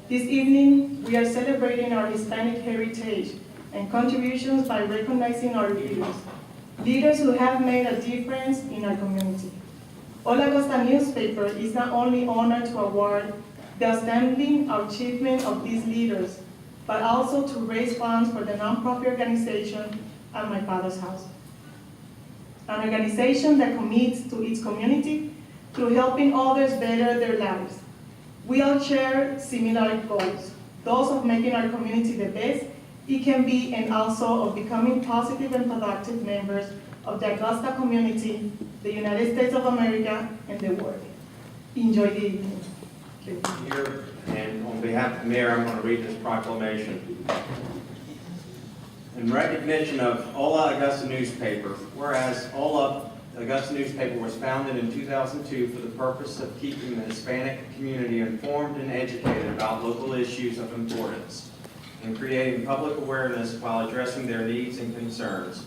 This evening, we are celebrating our Hispanic heritage and contributions by recognizing our leaders who have made a difference in our community. HOLA Augusta newspaper is not only honored to award the outstanding achievement of these leaders, but also to raise funds for the nonprofit organization at my father's house. An organization that commits to its community through helping others better their lives. We all share similar goals, those of making our community the best it can be and also of becoming positive and productive members of the Augusta community, the United States of America, and the world. Enjoy the evening. Here, and on behalf of the mayor, I'm going to read this proclamation. In recognition of HOLA Augusta newspaper, whereas HOLA Augusta newspaper was founded in 2002 for the purpose of keeping the Hispanic community informed and educated about local issues of importance and creating public awareness while addressing their needs and concerns.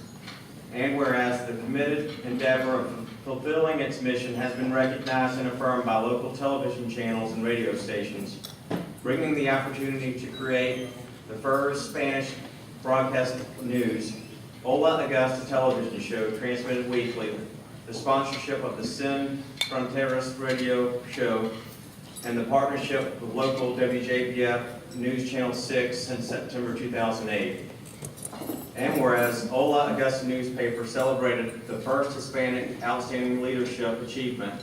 And whereas the committed endeavor of fulfilling its mission has been recognized and affirmed by local television channels and radio stations, bringing the opportunity to create the first Spanish broadcast news, HOLA Augusta television show transmitted weekly, the sponsorship of the Sin Fronteras radio show, and the partnership with local WJPF News Channel 6 since September 2008. And whereas HOLA Augusta newspaper celebrated the first Hispanic Outstanding Leadership Achievement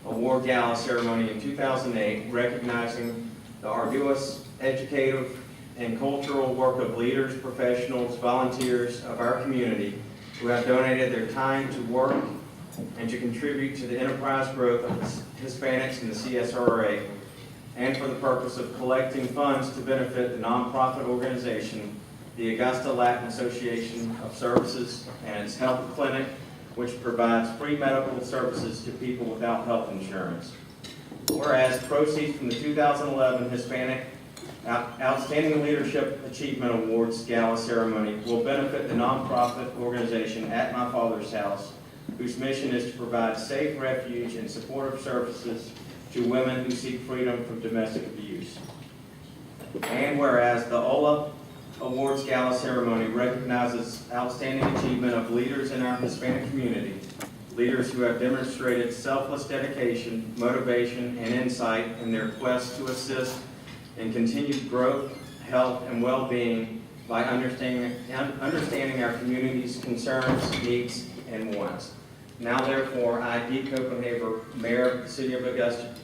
Award Gala ceremony in 2008, recognizing the arduous, educative, and cultural work of leaders, professionals, volunteers of our community who have donated their time to work and to contribute to the enterprise growth of Hispanics in the CSRA, and for the purpose of collecting funds to benefit the nonprofit organization, the Augusta Latin Association of Services and its health clinic, which provides free medical services to people without health insurance. Whereas proceeds from the 2011 Hispanic Outstanding Leadership Achievement Awards Gala ceremony will benefit the nonprofit organization At My Father's House, whose mission is to provide safe refuge and supportive services to women who seek freedom from domestic abuse. And whereas the HOLA Awards Gala ceremony recognizes outstanding achievement of leaders in our Hispanic community, leaders who have demonstrated selfless dedication, motivation, and insight in their quest to assist in continued growth, health, and well-being by understanding our community's concerns, needs, and wants. Now therefore, I, D. Copenhaver, Mayor of the City of Augusta,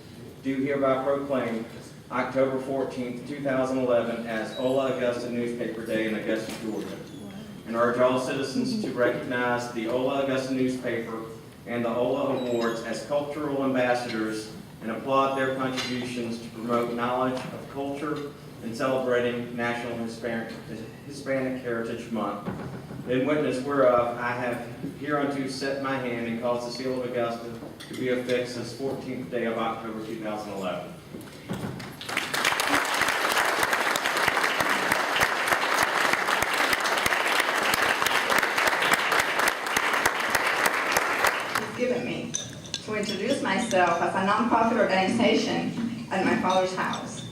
do hereby proclaim October 14th, 2011 as HOLA Augusta Newspaper Day in Augusta, Georgia, and urge all citizens to recognize the HOLA Augusta newspaper and the HOLA Awards as cultural ambassadors and applaud their contributions to promote knowledge of culture and celebrating National Hispanic Heritage Month. In witness whereof, I have hereunto set my hand and caused the seal of Augusta to be affixed this 14th day of October 2011. Given me to introduce myself as a nonprofit organization at my father's house.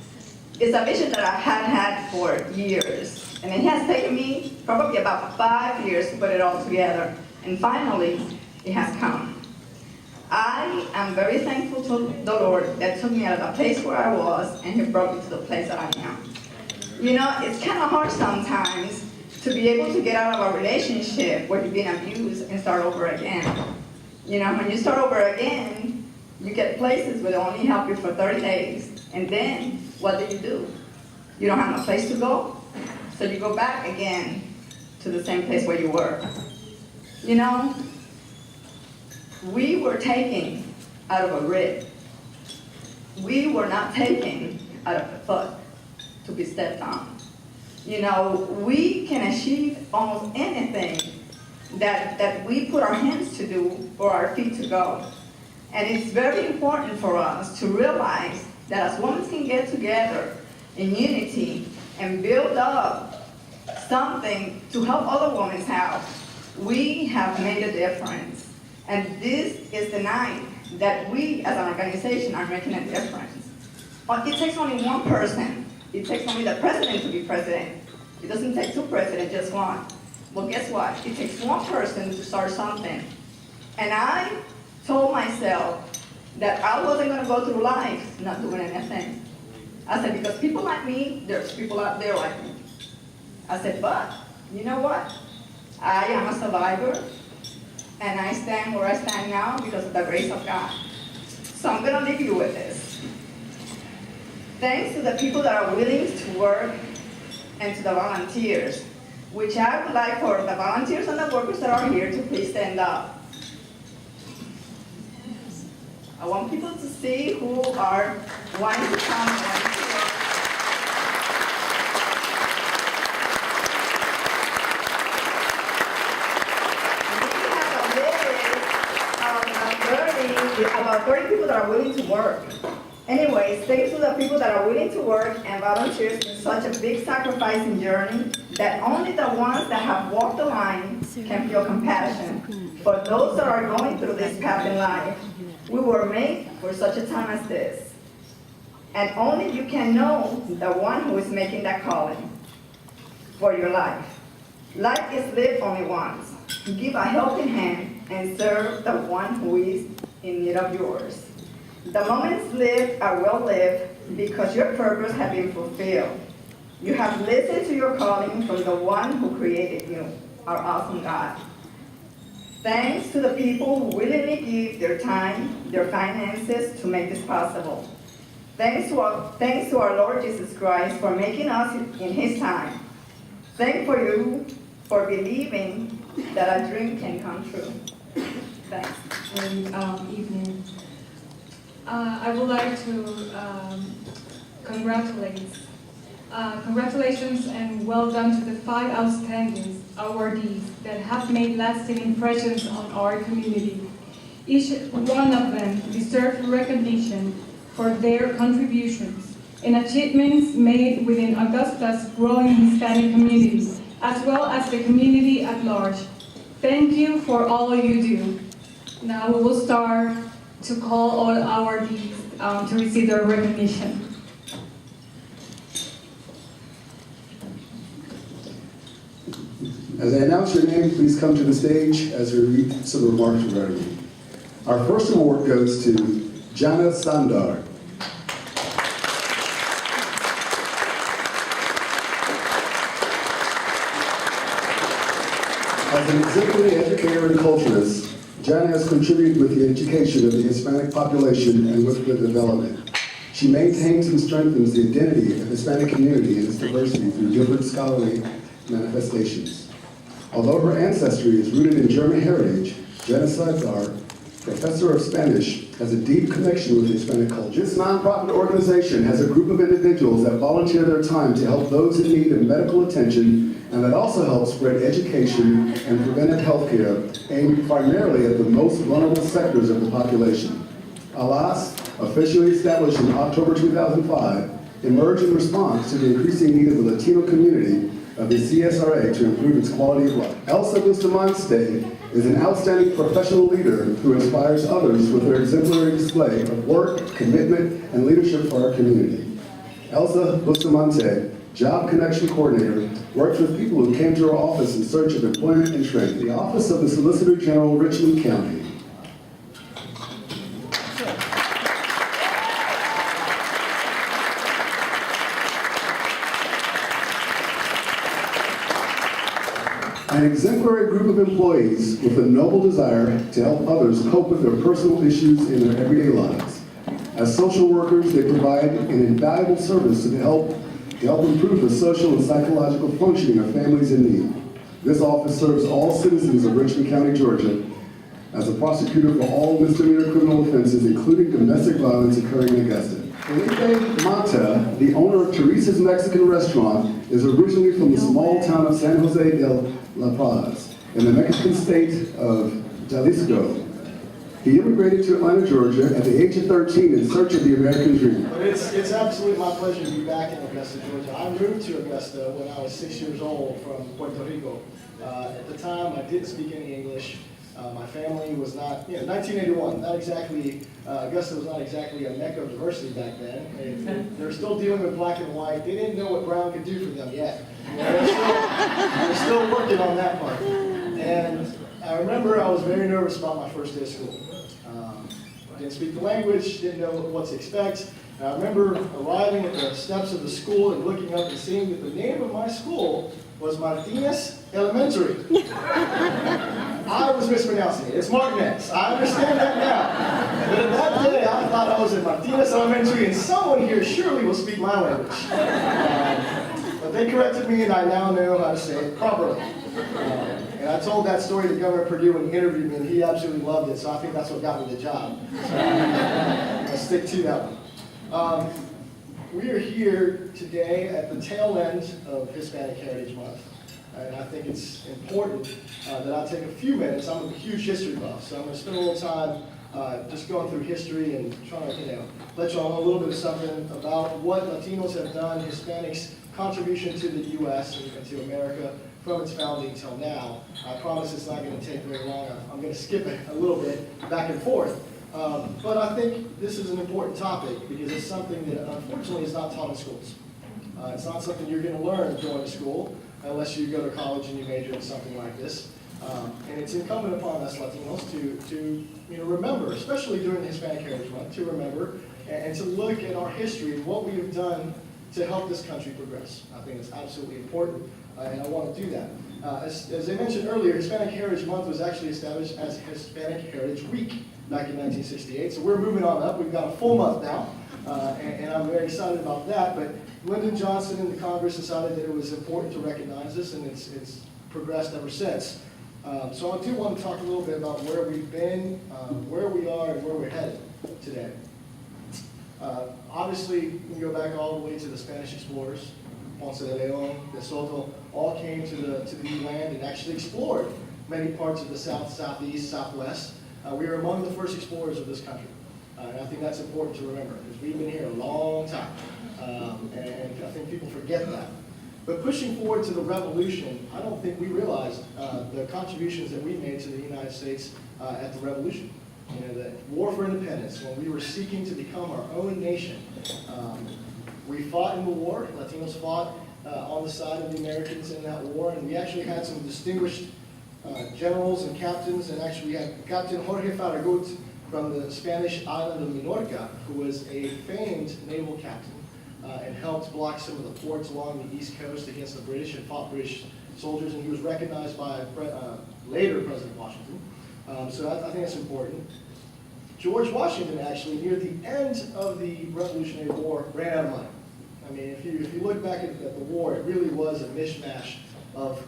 It's a vision that I had had for years, and it has taken me probably about 5 years to put it all together, and finally, it has come. I am very thankful to the Lord that took me out of the place where I was, and He brought me to the place that I am. You know, it's kind of hard sometimes to be able to get out of a relationship where you've been abused and start over again. You know, when you start over again, you get places where they only help you for 30 days. And then, what do? You don't have no place to go, so you go back again to the same place where you were. You know, we were taken out of a rib. We were not taken out of the foot to be stepped on. You know, we can achieve almost anything that we put our hands to do or our feet to go. And it's very important for us to realize that as women can get together in unity and build up something to help other women out, we have made a difference. And this is the night that we as an organization are making a difference. It takes only one person it takes only the president to be president. It doesn't take two presidents, just one. Well, guess what? It takes one person to start something. And I told myself that I wasn't going to go through life not doing anything. I said, because people like me, there's people out there like me. I said, but you know what? I am a survivor, and I stand where I stand now because of the grace of God. So I'm going to leave you with this. Thanks to the people that are willing to work and to the volunteers, which I would like for the volunteers and the workers that are here to please stand up. I want people to see who are wanting to come and work. About 30 people that are willing to work. Anyways, thanks to the people that are willing to work and volunteers in such a big sacrificing journey that only the ones that have walked the line can feel compassion for those that are going through this path in life. We were made for such a time as this. And only you can know the one who is making that calling for your life. Life is lived only once. Give a helping hand and serve the one who is in need of yours. The moments lived are well lived because your purpose has been fulfilled. You have listened to your calling from the one who created you, our awesome God. Thanks to the people who willingly give their time, their finances to make this possible. Thanks to our Lord Jesus Christ for making us in His time. Thank for you for believing that a dream can come true. Thanks. Good evening. I would like to congratulations and well done to the 5 outstanding awardees that have made lasting impressions on our community. Each one of them deserves recognition for their contributions and achievements made within Augusta's growing Hispanic community, as well as the community at large. Thank you for all you do. Now we will start to call all our awardees to receive their recognition. As I announce your name, please come to the stage as we read some remarks regarding you. Our first award goes to Jana Sandar. As an exemplary educator and culturist, Jana has contributed with the education of the Hispanic population and with the development. She maintains and strengthens the identity of the Hispanic community and its diversity through different scholarly manifestations. Although her ancestry is rooted in German heritage, Jana Sandar, professor of Spanish, has a deep connection with the Hispanic culture. This nonprofit organization has a group of individuals that volunteer their time to help those in need of medical attention and that also helps spread education and preventive health care aimed primarily at the most vulnerable sectors of the population. ALAS, officially established in October 2005, emerged in response to the increasing need of the Latino community of the CSRA to improve its quality of life. Elsa Bustamante is an outstanding professional leader who inspires others with her exemplary display of work, commitment, and leadership for our community. Elsa Bustamante, Job Connection Coordinator, works with people who came to her office in search of employment and training. The Office of the Solicitor General, Richmond County. An exemplary group of employees with a noble desire to help others cope with their personal issues in their everyday lives. As social workers, they provide an invaluable service to help improve the social and psychological functioning of families in need. This office serves all citizens of Richmond County, Georgia, as a prosecutor for all misdemeanor criminal offenses, including domestic violence occurring in Augusta. Felipe Mata, the owner of Teresa's Mexican Restaurant, is originally from the small town of San Jose de La Paz, in the Mexican state of Jalisco. He immigrated to Atlanta, Georgia at the age of 13 in search of the American dream. But it's absolutely my pleasure to be back in Augusta, Georgia. I moved to Augusta when I was 6 years old from Puerto Rico. At the time, I didn't speak any English. My family was not, 1981, not exactly, Augusta was not exactly a mecca of diversity back then. They're still dealing with black and white. They didn't know what brown could do for them yet. They're still working on that part. And I remember I was very nervous about my first day of school. Didn't speak the language, didn't know what to expect. And I remember arriving at the steps of the school and looking up and seeing that the name of my school was Martinez Elementary. I was mispronouncing it. It's Martinez. I understand that now. But at that day, I thought I was at Martinez Elementary, and someone here surely will speak my language. But they corrected me, and I now know how to say it properly. And I told that story to Governor Perdue when he interviewed me, and he absolutely loved it, so I think that's what got me the job. So I'll stick to that one. We are here today at the tail end of Hispanic Heritage Month, and I think it's important that I take a few minutes. I'm a huge history buff, so I'm going to spend a little time just going through history and trying to, let y'all know a little bit of something about what Latinos have done, Hispanics' contribution to the U.S. and to America from its founding till now. I promise it's not going to take very long. I'm going to skip it a little bit back and forth. But I think this is an important topic because it's something that unfortunately is not taught in schools. It's not something you're going to learn going to school unless you go to college and you major in something like this. And it's incumbent upon us Latinos to remember, especially during the Hispanic Heritage Month, to remember and to look at our history and what we have done to help this country progress. I think it's absolutely important, and I want to do that. As I mentioned earlier, Hispanic Heritage Month was actually established as Hispanic Heritage Week back in 1968, so we're moving on up. We've got a full month now, and I'm very excited about that, but Lyndon Johnson and the Congress decided that it was important to recognize this, and it's progressed ever since. So I do want to talk a little bit about where we've been, where we are, and where we're headed today. Obviously, we can go back all the way to the Spanish explorers. Ponce de Leon, de Soto, all came to the new land and actually explored many parts of the south, southeast, southwest. We were among the first explorers of this country. And I think that's important to remember because we've been here a long time. And I think people forget that. But pushing forward to the revolution, I don't think we realized the contributions that we made to the United States at the revolution. The war for independence, when we were seeking to become our own nation. We fought in the war. Latinos fought on the side of the Americans in that war, and we actually had some distinguished generals and captains, and actually we had Captain Jorge Farragut from the Spanish island of Minorca, who was a famed naval captain and helped block some of the ports along the East Coast against the British and fought British soldiers, and he was recognized by later President Washington. So I think that's important. George Washington actually, near the end of the Revolutionary War, ran out of money. I mean, if you look back at the war, it really was a mishmash of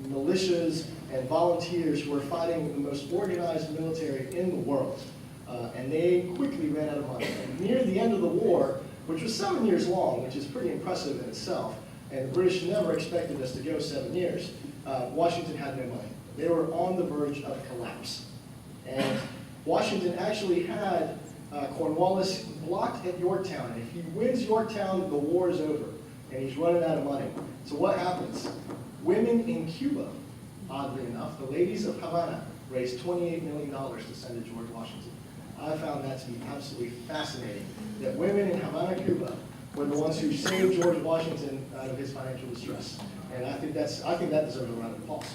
militias and volunteers who were fighting the most organized military in the world. And they quickly ran out of money. And near the end of the war, which was 7 years long, which is pretty impressive in itself, and the British never expected us to go 7 years, Washington had no money. They were on the verge of collapse. And Washington actually had Cornwallis blocked at Yorktown. And if he wins Yorktown, the war is over. And he's running out of money. So what happens? Women in Cuba, oddly enough, the ladies of Havana, raised $28 million to send to George Washington. I found that to be absolutely fascinating, that women in Havana, Cuba, were the ones who saved George Washington out of his financial distress. And I think that deserves a round of applause.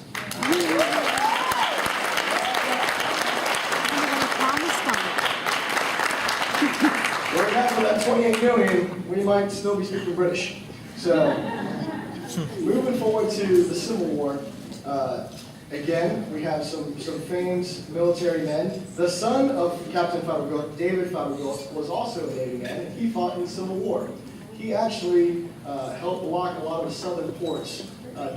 Were it not for that 28 million, we might still be speaking British. So, moving forward to the Civil War, again, we have some famed military men. The son of Captain Farragut, David Farragut, was also a Navy man, and he fought in the Civil War. He actually helped block a lot of the southern ports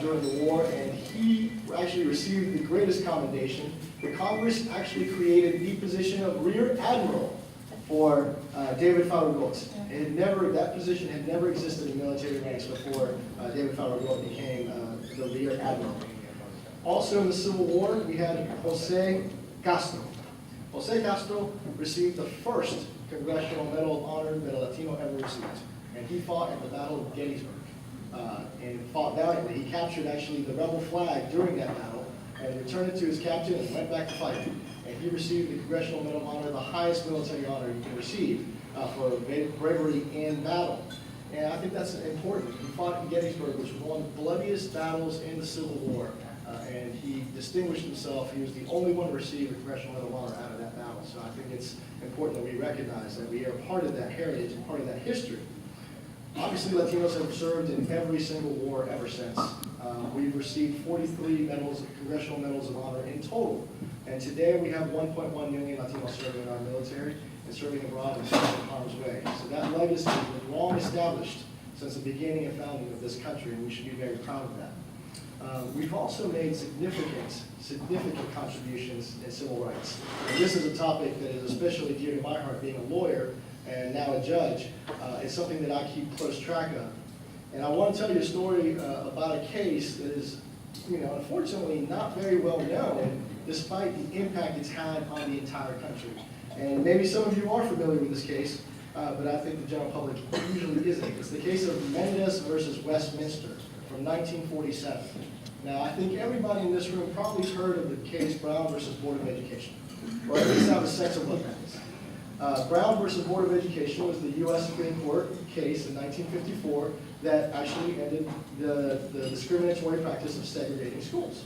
during the war, and he actually received the greatest commendation. The Congress actually created the position of Rear Admiral for David Farragut. That position had never existed in military ranks before David Farragut became the Rear Admiral. Also in the Civil War, we had Jose Castro. Jose Castro received the first Congressional Medal of Honor that a Latino ever received. And he fought at the Battle of Gettysburg and fought valiantly. He captured actually the rebel flag during that battle, and returned it to his captain and went back to fight. And he received the Congressional Medal of Honor, the highest military honor you can receive for bravery in battle. And I think that's important. He fought in Gettysburg, which was one of the bloodiest battles in the Civil War. And he distinguished himself. He was the only one to receive the Congressional Medal of Honor out of that battle. So I think it's important that we recognize that we are part of that heritage and part of that history. Obviously, Latinos have served in every single war ever since. We've received 43 Congressional Medals of Honor in total. And today we have 1.1 million Latinos serving in our military and serving abroad and serving in harm's way. So that legacy has been long established since the beginning and founding of this country, and we should be very proud of that. We've also made significant contributions in civil rights. And this is a topic that is especially dear to my heart, being a lawyer and now a judge. It's something that I keep close track of. And I want to tell you a story about a case that is, unfortunately not very well known, despite the impact it's had on the entire country. And maybe some of you are familiar with this case, but I think the general public usually isn't. It's the case of Mendez versus Westminster from 1947. Now, I think everybody in this room probably has heard of the case Brown versus Board of Education, or at least have a sense of what that is. Brown versus Board of Education was the U.S. Supreme Court case in 1954 that actually ended the discriminatory practice of segregating schools.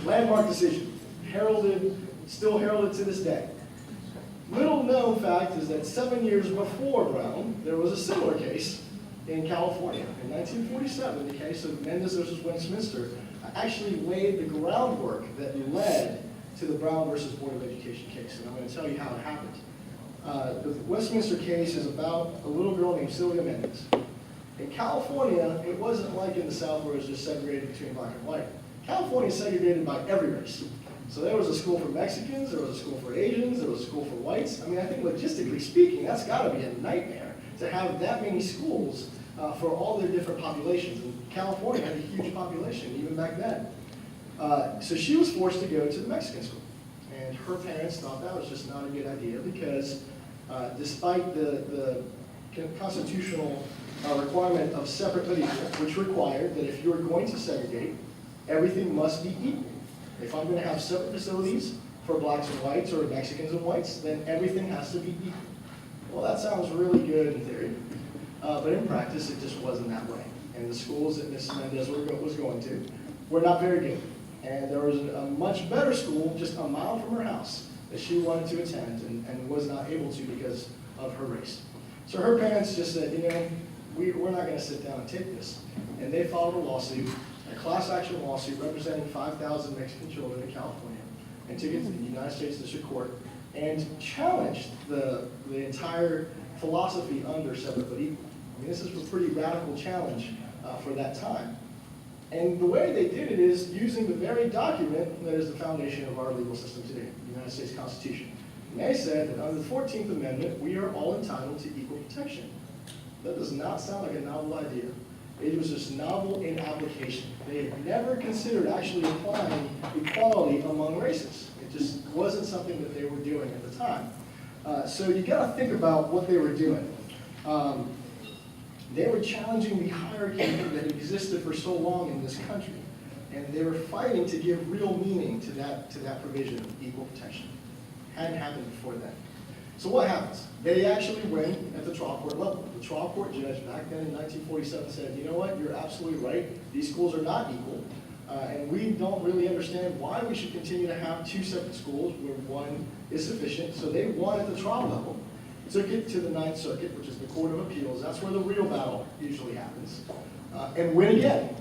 Landmark decision, still heralded to this day. Little known fact is that 7 years before Brown, there was a similar case in California. In 1947, the case of Mendez versus Westminster actually laid the groundwork that led to the Brown versus Board of Education case, and I'm going to tell you how it happened. The Westminster case is about a little girl named Sylvia Mendez. In California, it wasn't like in the South where it was just segregated between black and white. California is segregated by every race. So there was a school for Mexicans, there was a school for Asians, there was a school for whites. I mean, I think logistically speaking, that's got to be a nightmare to have that many schools for all their different populations. And California had a huge population even back then. So she was forced to go to the Mexican school. And her parents thought that was just not a good idea because despite the constitutional requirement of separate but equal, which required that if you're going to segregate, everything must be equal. If I'm going to have separate facilities for blacks and whites or Mexicans and whites, then everything has to be equal. Well, that sounds really good in theory, but in practice it just wasn't that way. And the schools that Mrs. Mendez was going to were not very good. And there was a much better school just a mile from her house that she wanted to attend and was not able to because of her race. So her parents just said, we're not going to sit down and take this. And they filed a lawsuit, a class action lawsuit representing 5,000 Mexican children in California, and took it to the United States District Court and challenged the entire philosophy under separate but equal. I mean, this is a pretty radical challenge for that time. And the way they did it is using the very document that is the foundation of our legal system today, the United States Constitution. And they said that under the 14th Amendment, we are all entitled to equal protection. That does not sound like a novel idea. It was just novel in application. They had never considered actually applying equality among races. It just wasn't something that they were doing at the time. So you got to think about what they were doing. They were challenging the hierarchy that existed for so long in this country, and they were fighting to give real meaning to that provision of equal protection. Hadn't happened before then. So what happens? They actually win at the trial court level. The trial court judge back then in 1947 said, you know what, you're absolutely right. These schools are not equal, and we don't really understand why we should continue to have two separate schools where one is sufficient. So they won at the trial level, took it to the Ninth Circuit, which is the Court of Appeals. That's where the real battle usually happens, and win again.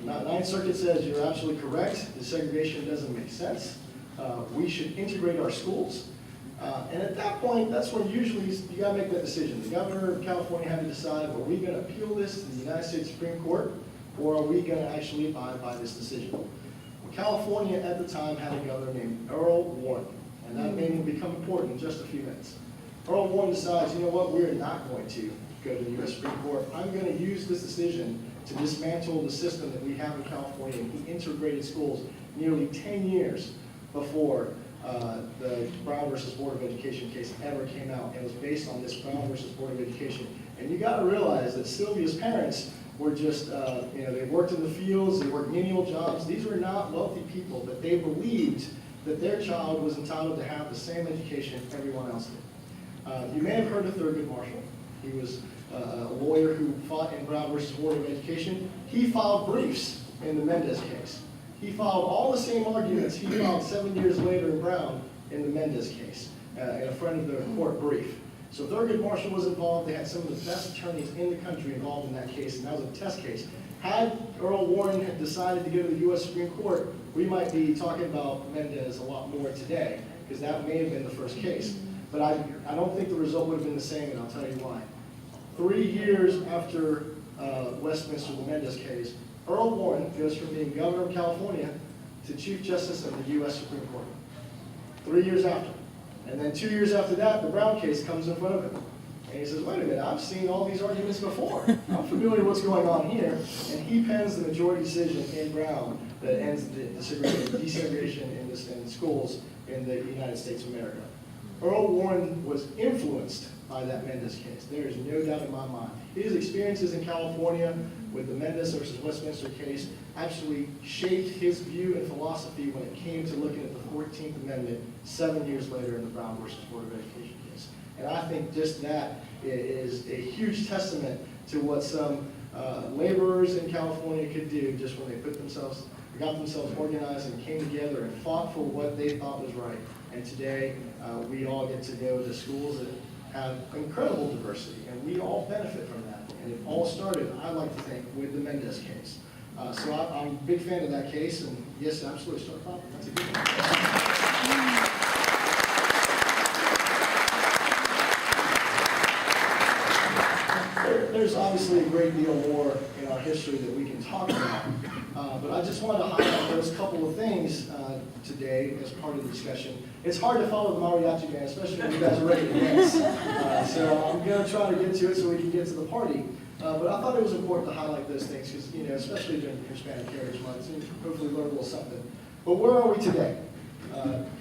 Ninth Circuit says you're absolutely correct. The segregation doesn't make sense. We should integrate our schools. And at that point, that's when usually you got to make that decision. The governor of California had to decide, are we going to appeal this to the United States Supreme Court, or are we going to actually abide by this decision? Well, California at the time had a governor named Earl Warren, and that name will become important in just a few minutes. Earl Warren decides, you know what, we're not going to go to the U.S. Supreme Court. I'm going to use this decision to dismantle the system that we have in California. And he integrated schools nearly 10 years before the Brown versus Board of Education case ever came out. It was based on this Brown versus Board of Education. And you gotta realize that Sylvia's parents were just, they worked in the fields, they worked menial jobs. These were not wealthy people, but they believed that their child was entitled to have the same education everyone else did. You may have heard of Thurgood Marshall. He was a lawyer who fought in Brown versus Board of Education. He filed briefs in the Mendez case. He filed all the same arguments he filed 7 years later in Brown in the Mendez case, in a friend of the court brief. So Thurgood Marshall was involved. They had some of the best attorneys in the country involved in that case, and that was a test case. Had Earl Warren had decided to go to the U.S. Supreme Court, we might be talking about Mendez a lot more today, because that may have been the first case. But I don't think the result would have been the same, and I'll tell you why. 3 years after Westminster, the Mendez case, Earl Warren goes from being governor of California to Chief Justice of the U.S. Supreme Court. 3 years after. And then 2 years after that, the Brown case comes in front of him. And he says, wait a minute, I've seen all these arguments before. I'm familiar with what's going on here. And he pens the majority decision in Brown that ends the desegregation in schools in the United States of America. Earl Warren was influenced by that Mendez case. There is no doubt in my mind. His experiences in California with the Mendez versus Westminster case actually shaped his view and philosophy when it came to looking at the 14th Amendment 7 years later in the Brown versus Board of Education case. And I think just that is a huge testament to what some laborers in California could do just when they got themselves organized and came together and fought for what they thought was right. And today, we all get to go to schools that have incredible diversity, and we all benefit from that. And it all started, I like to think, with the Mendez case. So I'm a big fan of that case, and yes, absolutely, start talking. That's a good one. There's obviously a great deal more in our history that we can talk about, but I just wanted to highlight those couple of things today as part of the discussion. It's hard to follow the mariachi band, especially when you guys are ready to dance. So I'm going to try to get to it so we can get to the party. But I thought it was important to highlight those things because, especially during Hispanic Heritage Month, and hopefully learn a little something. But where are we today?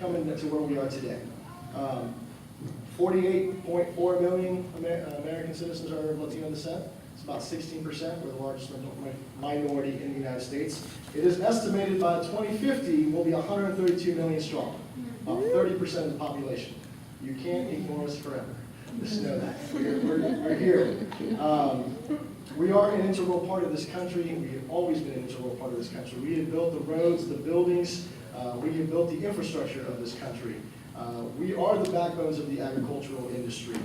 Coming to where we are today. 48.4 million American citizens are of Latino descent. It's about 16%. We're the largest minority in the United States. It is estimated by 2050 we'll be 132 million strong, about 30% of the population. You can't ignore us forever. Just know that. We're here. We are an integral part of this country. We have always been an integral part of this country. We have built the roads, the buildings. We have built the infrastructure of this country. We are the backbones of the agricultural industry.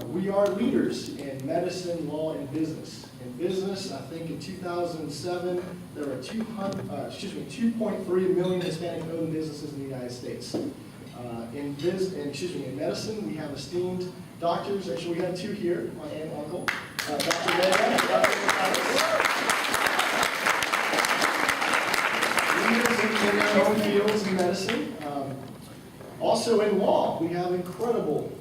We are leaders in medicine, law, and business. In business, I think in 2007, there were 2.3 million Hispanic-owned businesses in the United States. In medicine, we have esteemed doctors. Actually, we have two here, my aunt and uncle. Dr. Leah, Dr. Leaders in their own fields in medicine. Also in law, we have incredible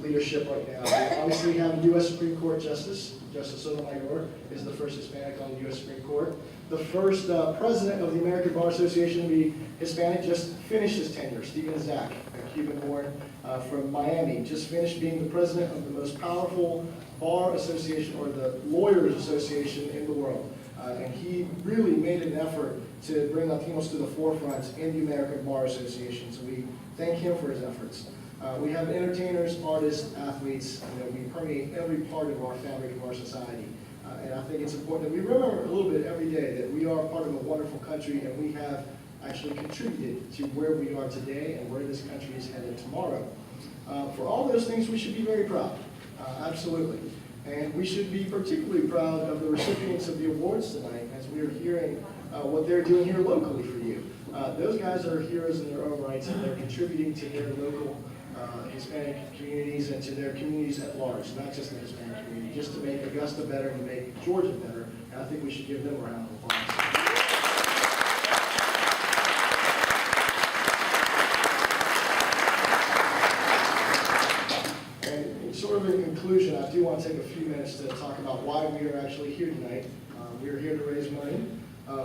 leadership right now. Obviously, we have the U.S. Supreme Court Justice. Justice Sotomayor is the first Hispanic on the U.S. Supreme Court. The first president of the American Bar Association to be Hispanic just finished his tenure. Stephen Zach, a Cuban-born from Miami, just finished being the president of the most powerful bar association, or the Lawyers Association in the world. And he really made an effort to bring Latinos to the forefront in the American Bar Association. So we thank him for his efforts. We have entertainers, artists, athletes. We permeate every part of our fabric of our society. And I think it's important that we remember a little bit every day that we are part of a wonderful country, and we have actually contributed to where we are today and where this country is headed tomorrow. For all those things, we should be very proud. Absolutely. And we should be particularly proud of the recipients of the awards tonight, as we are hearing what they're doing here locally for you. Those guys are heroes in their own rights, and they're contributing to their local Hispanic communities and to their communities at large, not just the Hispanic community, just to make Augusta better and to make Georgia better. And I think we should give them a round of applause. Sort of in conclusion, I do want to take a few minutes to talk about why we are actually here tonight. We are here to raise money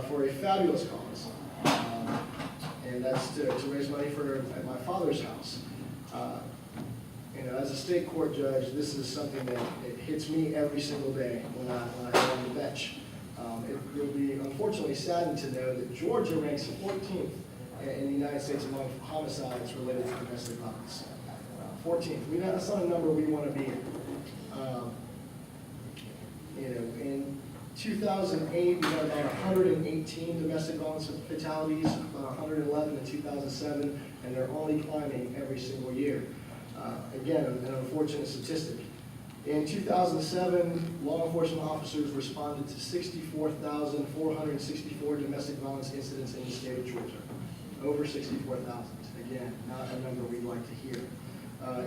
for a fabulous cause, and that's to raise money for at my father's house. In as a state court judge, this is something that it hits me every single day when I go on the bench. You'll be unfortunately saddened to know that Georgia ranks 14th in the United States among homicides related to domestic violence. 14th. That's not a number we want to be in. In 2008, we had about 118 domestic violence fatalities, 111 in 2007, and they're only climbing every single year. Again, an unfortunate statistic. In 2007, law enforcement officers responded to 64,464 domestic violence incidents in the state of Georgia. Over 64,000. Again, not a number we'd like to hear.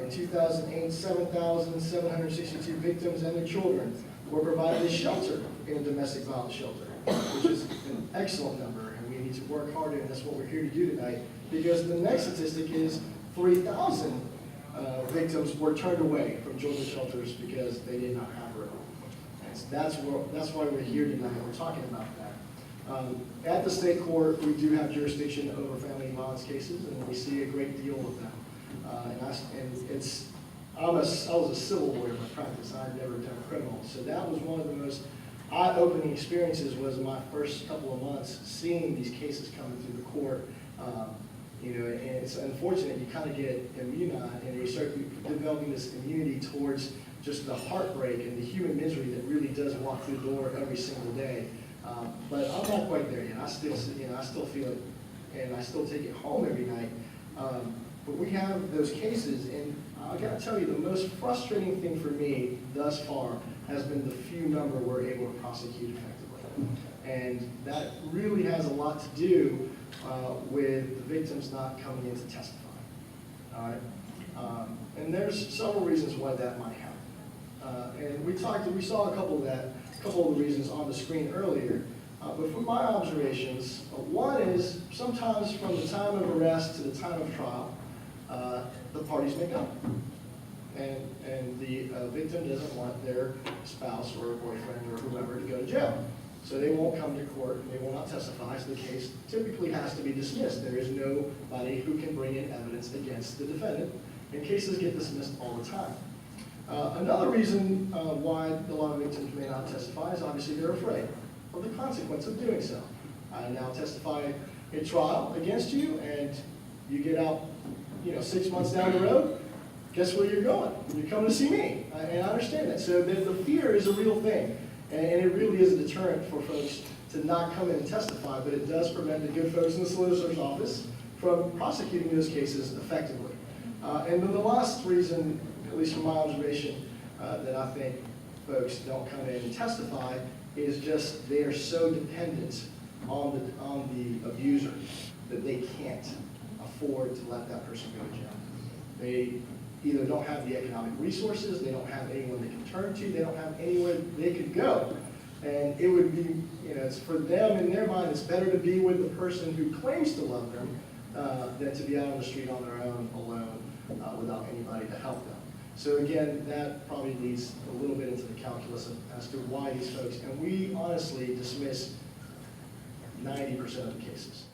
In 2008, 7,762 victims and their children were provided a shelter in a domestic violence shelter, which is an excellent number, and we need to work harder, and that's what we're here to do tonight, because the next statistic is 3,000 victims were turned away from Georgia shelters because they did not have room. That's why we're here tonight. We're talking about that. At the state court, we do have jurisdiction over family violence cases, and we see a great deal of them. I was a civil lawyer by practice. I'd never done criminal, so that was one of the most eye-opening experiences. Was my first couple of months seeing these cases coming through the court. And it's unfortunate you kind of get immunized, and you start developing this immunity towards just the heartbreak and the human misery that really does walk through the door every single day. But I'm not quite there yet. I still feel it, and I still take it home every night. But we have those cases, and I got to tell you, the most frustrating thing for me thus far has been the few number we're able to prosecute effectively. And that really has a lot to do with the victims not coming in to testify. All right? And there's several reasons why that might happen. And we saw a couple of the reasons on the screen earlier. But from my observations, one is sometimes from the time of arrest to the time of trial, the parties make up. And the victim doesn't want their spouse or boyfriend or whoever to go to jail. So they won't come to court and they will not testify, so the case typically has to be dismissed. There is nobody who can bring in evidence against the defendant, and cases get dismissed all the time. Another reason why a lot of victims may not testify is obviously they're afraid of the consequence of doing so. I now testify in trial against you, and you get out 6 months down the road, guess where you're going? You're coming to see me, and I understand that. So the fear is a real thing. And it really is a deterrent for folks to not come in and testify, but it does prevent the good folks in the solicitor's office from prosecuting those cases effectively. And then the last reason, at least from my observation, that I think folks don't come in and testify is just they are so dependent on the abuser that they can't afford to let that person go to jail. They either don't have the economic resources, they don't have anyone they can turn to, they don't have anywhere they could go. And it would be, it's for them in their mind, it's better to be with the person who claims to love them than to be out on the street on their own, alone, without anybody to help them. So again, that probably leads a little bit into the calculus as to why these folks, and we honestly dismiss 90% of the cases.